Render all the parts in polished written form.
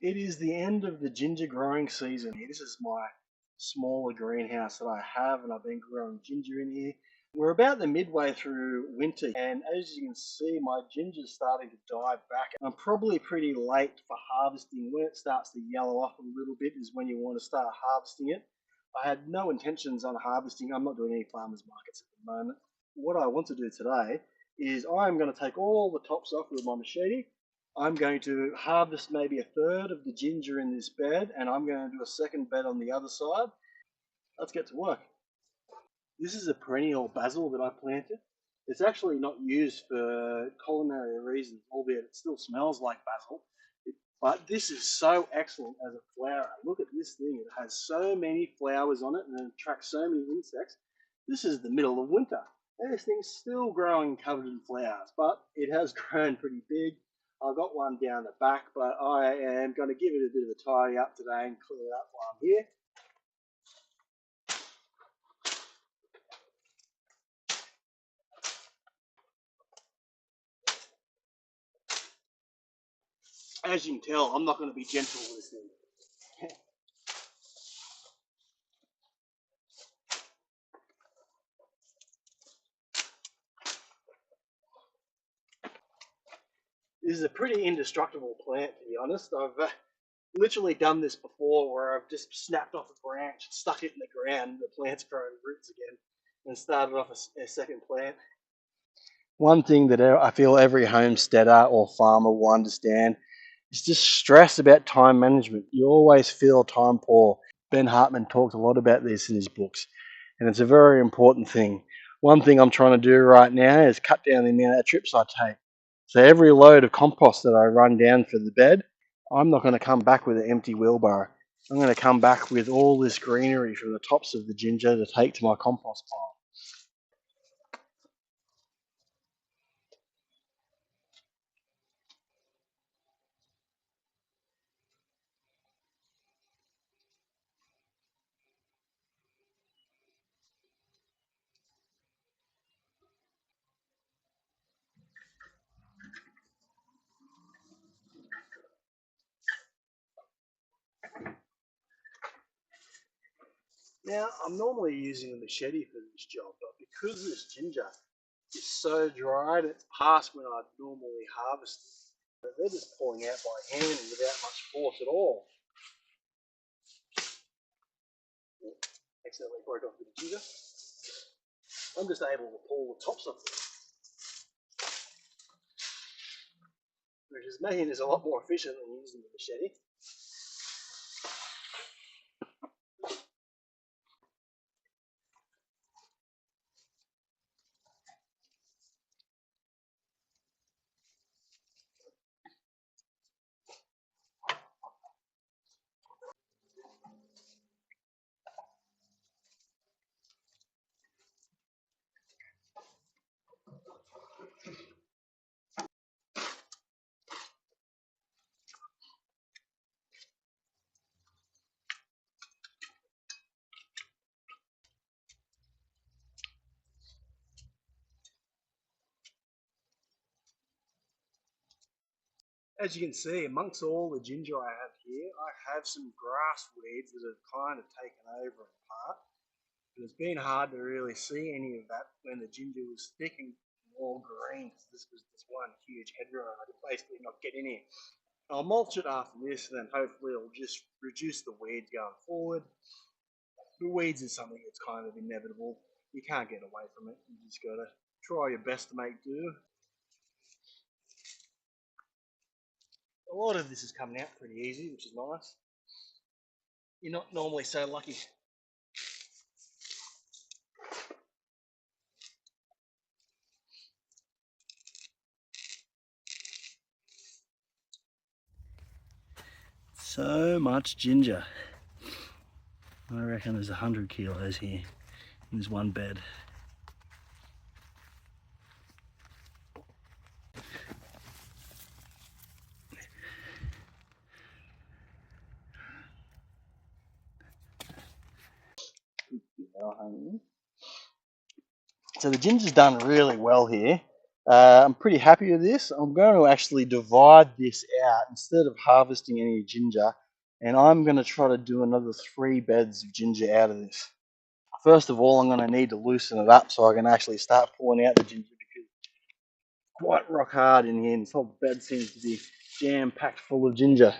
It is the end of the ginger growing season. This is my smaller greenhouse that I have, and I've been growing ginger in here. We're about the midway through winter, and as you can see, my ginger's starting to die back. I'm probably pretty late for harvesting. When it starts to yellow off a little bit is when you want to start harvesting it. I had no intentions on harvesting. I'm not doing any farmers markets at the moment. What I want to do today is I'm going to take all the tops off with my machete. I'm going to harvest maybe a third of the ginger in this bed, and I'm going to do a second bed on the other side. Let's get to work. This is a perennial basil that I planted. It's actually not used for culinary reasons, albeit it still smells like basil. But this is so excellent as a flower. Look at this thing. It has so many flowers on it and it attracts so many insects. This is the middle of winter. And this thing's still growing covered in flowers, but it has grown pretty big. I've got one down the back, but I am going to give it a bit of a tidy up today and clean it up while I'm here. As you can tell, I'm not going to be gentle with this thing. This is a pretty indestructible plant, to be honest. I've literally done this before where I've just snapped off a branch, stuck it in the ground, the plant's grown roots again, and started off a second plant. One thing that I feel every homesteader or farmer will understand is just stress about time management. You always feel time poor. Ben Hartman talked a lot about this in his books, and it's a very important thing. One thing I'm trying to do right now is cut down the amount of trips I take. So every load of compost that I run down for the bed, I'm not going to come back with an empty wheelbarrow. I'm going to come back with all this greenery from the tops of the ginger to take to my compost pile. Now, I'm normally using a machete for this job, but because this ginger is so dry and it's past when I'd normally harvest it, they're just pulling out by hand without much force at all. Accidentally broke off the ginger. I'm just able to pull the tops off it, which is making this a lot more efficient than using the machete. As you can see, amongst all the ginger I have here, I have some grass weeds that have kind of taken over in part. And it's been hard to really see any of that when the ginger was thick and all green. This was this one huge hedgerow. I could basically not get in here. I'll mulch it after this, and then hopefully it'll just reduce the weeds going forward. The weeds is something that's kind of inevitable. You can't get away from it. You just gotta try your best to make do. A lot of this is coming out pretty easy, which is nice. You're not normally so lucky. So much ginger. I reckon there's 100 kilos here in this one bed. So the ginger's done really well here. I'm pretty happy with this. I'm going to actually divide this out instead of harvesting any ginger, and I'm going to try to do another 3 beds of ginger out of this. First of all, I'm going to need to loosen it up so I can actually start pulling out the ginger because it's quite rock hard in here, and this whole bed seems to be jam-packed full of ginger.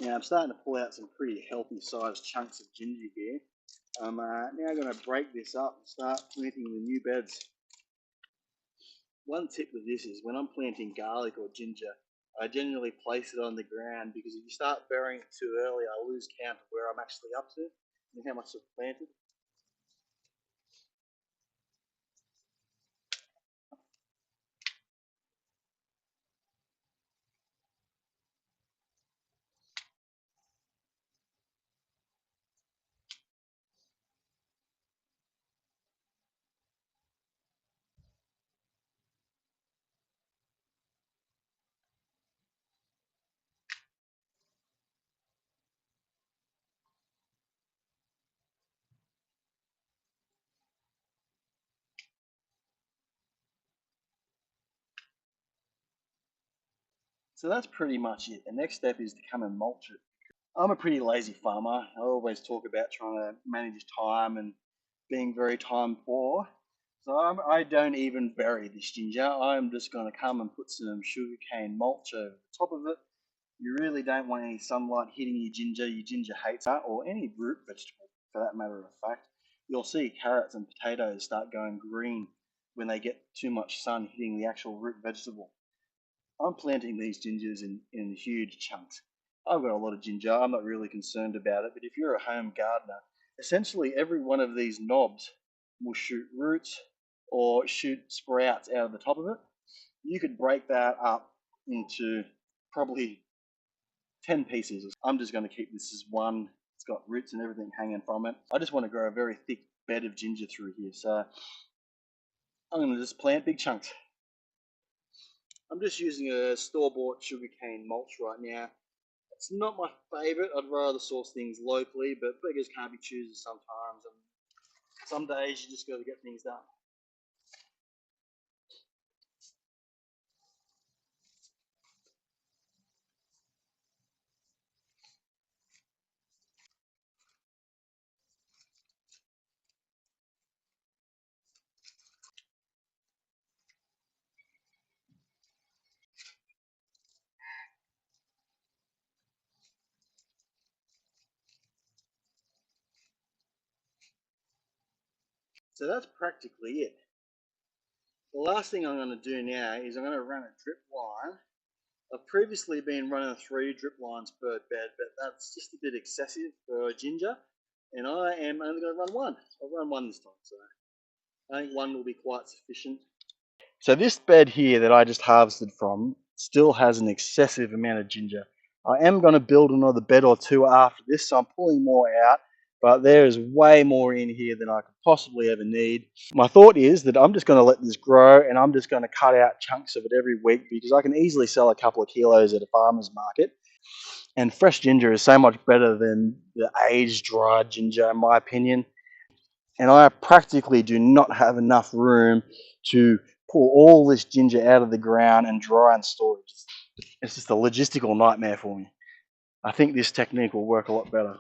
Now I'm starting to pull out some pretty healthy sized chunks of ginger here. I'm now going to break this up and start planting the new beds. One tip with this is when I'm planting garlic or ginger, I generally place it on the ground because if you start burying it too early, I lose count of where I'm actually up to and how much I've planted. So that's pretty much it. The next step is to come and mulch it. I'm a pretty lazy farmer. I always talk about trying to manage time and being very time poor. So I don't even bury this ginger. I'm just going to come and put some sugarcane mulch over the top of it. You really don't want any sunlight hitting your ginger. Your ginger hates that, or any root vegetable for that matter of fact. You'll see carrots and potatoes start going green when they get too much sun hitting the actual root vegetable. I'm planting these gingers in huge chunks. I've got a lot of ginger. I'm not really concerned about it, but if you're a home gardener, essentially every one of these knobs will shoot roots or shoot sprouts out of the top of it. You could break that up into probably 10 pieces. I'm just going to keep this as one. It's got roots and everything hanging from it. I just want to grow a very thick bed of ginger through here, so I'm going to just plant big chunks. I'm just using a store-bought sugarcane mulch right now. It's not my favourite. I'd rather source things locally, but beggars can't be choosers sometimes, and some days you just got to get things done. So that's practically it. The last thing I'm going to do now is I'm going to run a drip line. I've previously been running 3 drip lines per bed, but that's just a bit excessive for ginger, and I am only going to run one. I'll run one this time, so I think one will be quite sufficient. So this bed here that I just harvested from still has an excessive amount of ginger. I am going to build another bed or two after this, so I'm pulling more out, but there is way more in here than I could possibly ever need. My thought is that I'm just going to let this grow and I'm just going to cut out chunks of it every week because I can easily sell a couple of kilos at a farmer's market. And fresh ginger is so much better than the aged dried ginger in my opinion. And I practically do not have enough room to pull all this ginger out of the ground and dry and store it. It's just a logistical nightmare for me. I think this technique will work a lot better.